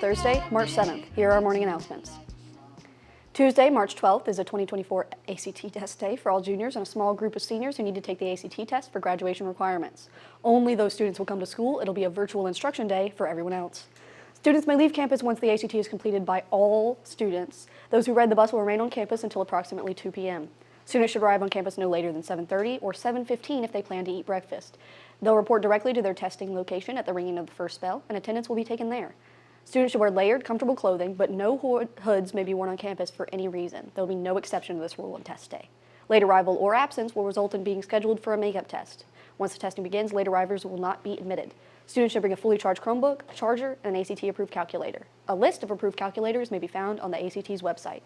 Thursday, March 7th. Here are our morning announcements. Tuesday, March 12th is a 2024 ACT test day for all juniors and a small group of seniors who need to take the ACT test for graduation requirements. Only those students will come to school. It'll be a virtual instruction day for everyone else. Students may leave campus once the ACT is completed by all students. Those who ride the bus will remain on campus until approximately 2 p.m. Students should arrive on campus no later than 7:30 or 7:15 if they plan to eat breakfast. They'll report directly to their testing location at the ringing of the first bell, and attendance will be taken there. Students should wear layered, comfortable clothing, but no hoods may be worn on campus for any reason. There will be no exception to this rule on test day. Late arrival or absence will result in being scheduled for a makeup test. Once the testing begins, late arrivals will not be admitted. Students should bring a fully charged Chromebook, a charger, and an ACT-approved calculator. A list of approved calculators may be found on the ACT's website.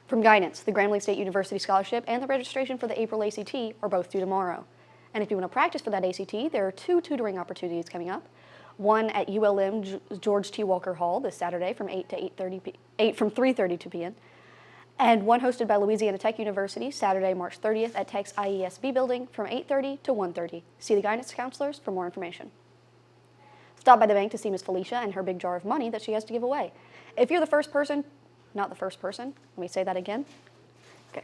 From guidance, the Grambling State University Scholarship and the registration for the April ACT are both due tomorrow. And if you want to practice for that ACT, there are 2 tutoring opportunities coming up. One at ULM George T. Walker Hall this Saturday from 3:30 to p.m. And one hosted by Louisiana Tech University Saturday, March 30th at Tech's IESB building from 8:30 to 1:30. See the guidance counselors for more information. Stop by the bank to see Miss Felicia and her big jar of money that she has to give away. If you're the first person, not the first person, let me say that again. Okay.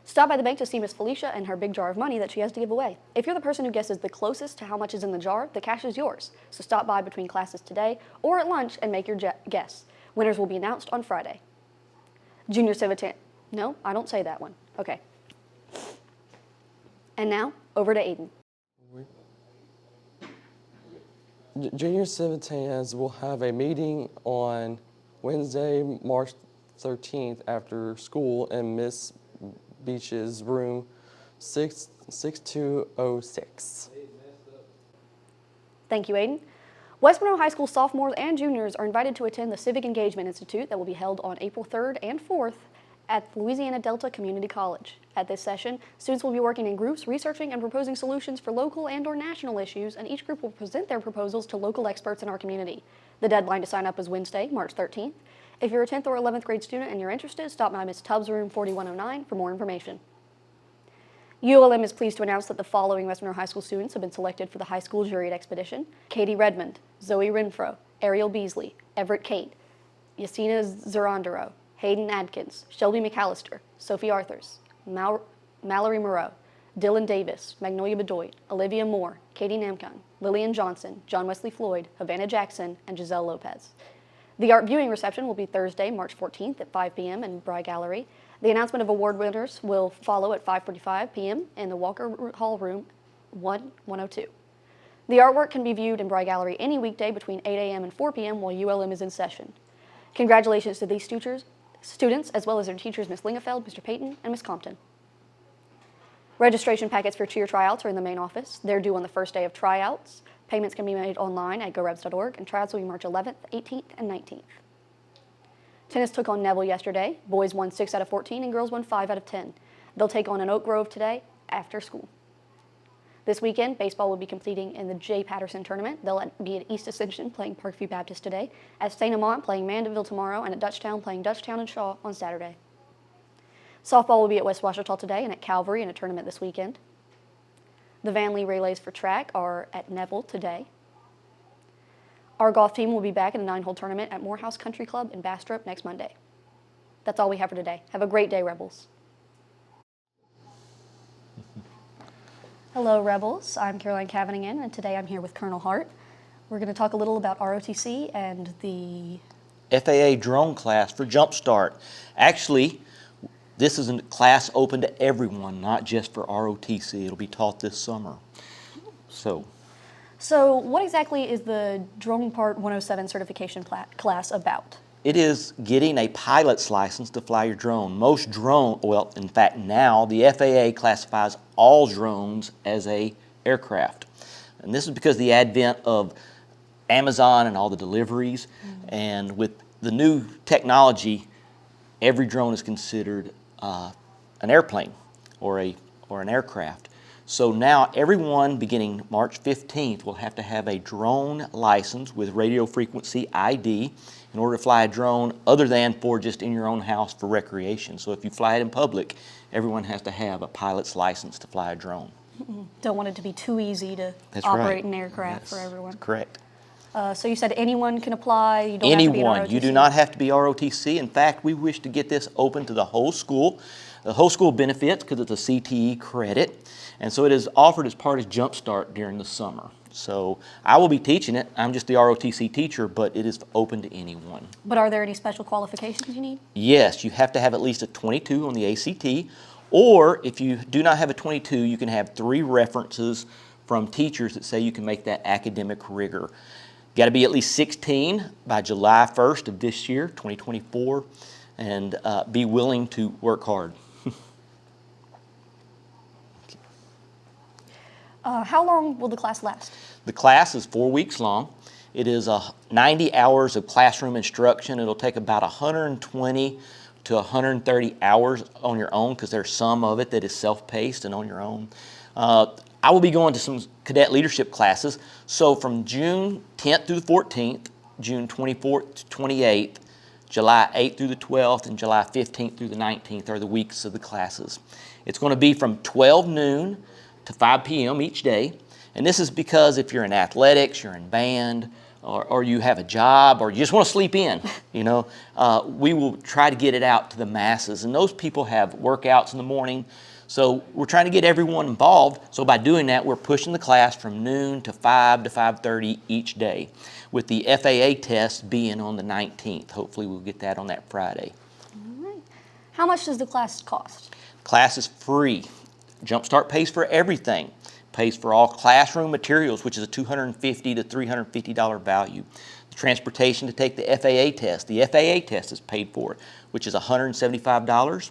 Stop by the bank to see Miss Felicia and her big jar of money that she has to give away. If you're the person who guesses the closest to how much is in the jar, the cash is yours. So stop by between classes today or at lunch and make your guess. Winners will be announced on Friday. Junior Civitan. No, I don't say that one. Okay. And now, over to Aiden. Junior Civitans will have a meeting on Wednesday, March 13th after school in Miss Beach's room 6206. Thank you, Aiden. West Monroe High School sophomores and juniors are invited to attend the Civic Engagement Institute that will be held on April 3rd and 4th at Louisiana Delta Community College. At this session, students will be working in groups, researching and proposing solutions for local and/or national issues, and each group will present their proposals to local experts in our community. The deadline to sign up is Wednesday, March 13th. If you're a 10th or 11th grade student and you're interested, stop by Ms. Tubbs' room 4109 for more information. ULM is pleased to announce that the following West Monroe High School students have been selected for the high school juried expedition: Katie Redmond, Zoe Renfro, Ariel Beasley, Everett Kate, Yasina Zerandero, Hayden Adkins, Shelby McAllister, Sophie Arthurs, Mallory Moreau, Dylan Davis, Magnolia Bedoit, Olivia Moore, Katie Namkung, Lillian Johnson, John Wesley Floyd, Havana Jackson, and Giselle Lopez. The art viewing reception will be Thursday, March 14th at 5 p.m. in Bry Gallery. The announcement of award winners will follow at 5:45 p.m. in the Walker Hall Room 102. The artwork can be viewed in Bry Gallery any weekday between 8 a.m. and 4 p.m. while ULM is in session. Congratulations to these students, as well as their teachers, Ms. Lingefeld, Mr. Payton, and Ms. Compton. Registration packets for cheer tryouts are in the main office. They're due on the first day of tryouts. Payments can be made online at gorebs.org, and tryouts will be March 11th, 18th, and 19th. Tennis took on Neville yesterday. Boys won 6 out of 14, and girls won 5 out of 10. They'll take on an Oak Grove today after school. This weekend, baseball will be competing in the J. Patterson tournament. They'll be at East Ascension playing Parkview Baptist today, at St. Amant playing Mandeville tomorrow, and at Dutchtown playing Dutchtown and Shaw on Saturday. Softball will be at West Washita today and at Calvary in a tournament this weekend. The Van Lee relays for track are at Neville today. Our golf team will be back in a 9-hole tournament at Morehouse Country Club in Bastrop next Monday. That's all we have for today. Have a great day, Rebels. Hello, Rebels. I'm Caroline Cavaningen, and today I'm here with Colonel Hart. We're going to talk a little about ROTC and the FAA drone class for Jumpstart. Actually, this is a class open to everyone, not just for ROTC. It'll be taught this summer. So what exactly is the Drone Part 107 certification class about? It is getting a pilot's license to fly your drone. Most well, in fact, now the FAA classifies all drones as a aircraft. And this is because of the advent of Amazon and all the deliveries. And with the new technology, every drone is considered an airplane or an aircraft. So now everyone beginning March 15th will have to have a drone license with radio frequency ID in order to fly a drone other than for just in your own house for recreation. So if you fly it in public, everyone has to have a pilot's license to fly a drone. Don't want it to be too easy to That's operate right. an aircraft Yes, for everyone. correct. So you said anyone can apply. You don't have to be an Anyone. You do ROTC? not have to be ROTC. In fact, we wish to get this open to the whole school. The whole school benefits because it's a CTE credit. And so it is offered as part of Jump Start during the summer. So I will be teaching it. I'm just the ROTC teacher, but it is open to anyone. But are there any special qualifications you need? Yes, you have to have at least a 22 on the ACT, or if you do not have a 22, you can have 3 references from teachers that say you can make that academic rigor. Got to be at least 16 by July 1st of this year, 2024, and be willing to work hard. How long will the class last? The class is 4 weeks long. It is 90 hours of classroom instruction. It'll take about 120 to 130 hours on your own because there's some of it that is self-paced and on your own. I will be going to some cadet leadership classes. So from June 10th through the 14th, June 24th to 28th, July 8th through the 12th, and July 15th through the 19th are the weeks of the classes. It's going to be from 12 noon to 5 p.m. each day. And this is because if you're in athletics, you're in band, or you have a job, or you just want to sleep in, we will try to get it out to the masses. And those people have workouts in the morning. So we're trying to get everyone involved. So by doing that, we're pushing the class from noon to 5 to 5:30 each day, with the FAA test being on the 19th. Hopefully we'll get that on that Friday. All right. How much does the class cost? Class is free. Jumpstart pays for everything. Pays for all classroom materials, which is a $250 to $350 value. The transportation to take the FAA test. The FAA test is paid for, which is $175.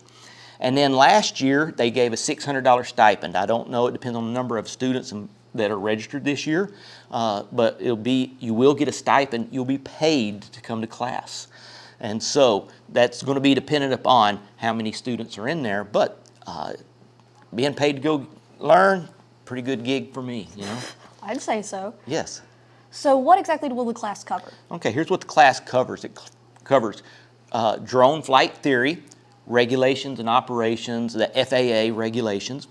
And then last year, they gave a $600 stipend. I don't know, it depends on the number of students that are registered this year, but you will get a stipend. You'll be paid to come to class. And so that's going to be dependent upon how many students are in there, but being paid to go learn, pretty good gig for me, I'd say so. Yes. So what exactly will the class cover? Okay, here's what the class covers. It covers drone flight theory, regulations and operations, the FAA regulations,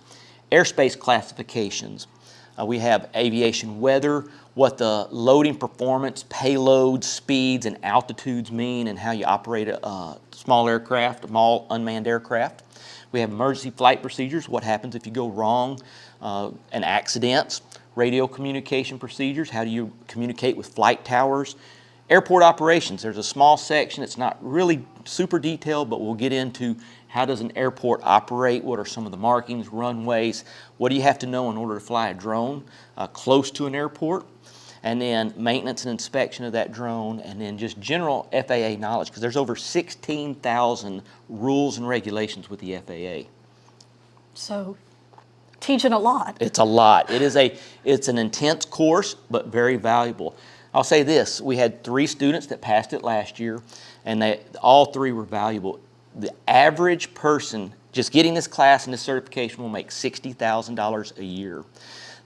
airspace classifications. We have aviation weather, what the loading performance, payloads, speeds, and altitudes mean, and how you operate a small aircraft, a small unmanned aircraft. We have emergency flight procedures, what happens if you go wrong, and accidents, radio communication procedures, how do you communicate with flight towers, airport operations. There's a small section, it's not really super detailed, but we'll get into how does an airport operate, what are some of the markings, runways, what do you have to know in order to fly a drone close to an airport, and then maintenance and inspection of that drone, and then just general FAA knowledge, because there's over 16,000 rules and regulations with the FAA. So teaching a lot. It's a lot. It's an intense course, but very valuable. I'll say this, we had 3 students that passed it last year, and all 3 were valuable. The average person just getting this class and this certification will make $60,000 a year.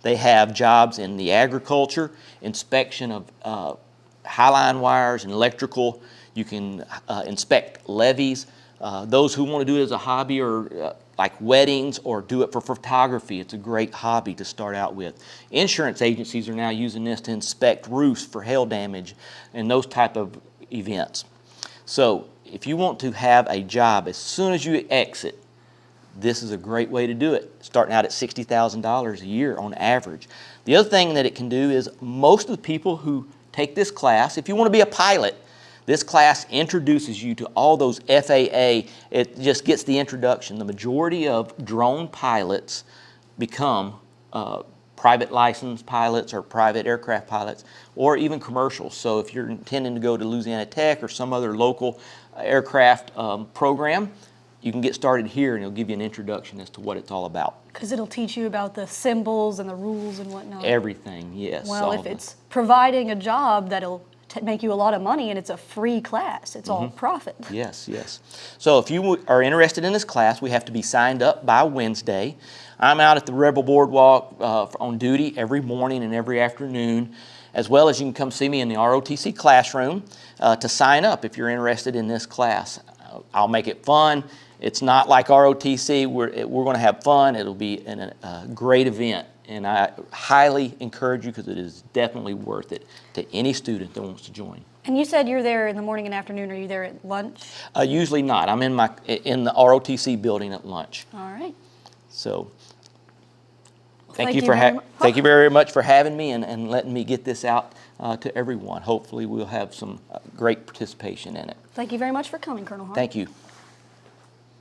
They have jobs in the agriculture, inspection of highline wires and electrical. You can inspect levees. Those who want to do it as a hobby or like weddings or do it for photography, it's a great hobby to start out with. Insurance agencies are now using this to inspect roofs for hail damage and those type of events. So if you want to have a job as soon as you exit, this is a great way to do it, starting out at $60,000 a year on average. The other thing that it can do is most of the people who take this class, if you want to be a pilot, this class introduces you to all those FAA. It just gets the introduction. The majority of drone pilots become private licensed pilots or private aircraft pilots or even commercial. So if you're intending to go to Louisiana Tech or some other local aircraft program, you can get started here and it'll give you an introduction as to what it's all about. Because it'll teach you about the symbols and the rules and whatnot. Everything, yes. Well, if it's providing a job that'll make you a lot of money and it's a free class, it's all profit. Yes, yes. So if you are interested in this class, we have to be signed up by Wednesday. I'm out at the Rebel Boardwalk on duty every morning and every afternoon, as well as you can come see me in the ROTC classroom to sign up if you're interested in this class. I'll make it fun. It's not like ROTC. We're going to have fun. It'll be a great event. And I highly encourage you because it is definitely worth it to any student that wants to join. And you said you're there in the morning and afternoon. Are you there at lunch? Usually not. I'm in the ROTC building at lunch. All right. So Thank you very much. thank you very much for having me and letting me get this out to everyone. Hopefully we'll have some great participation in it. Thank you very much for coming, Colonel Hart. Thank you.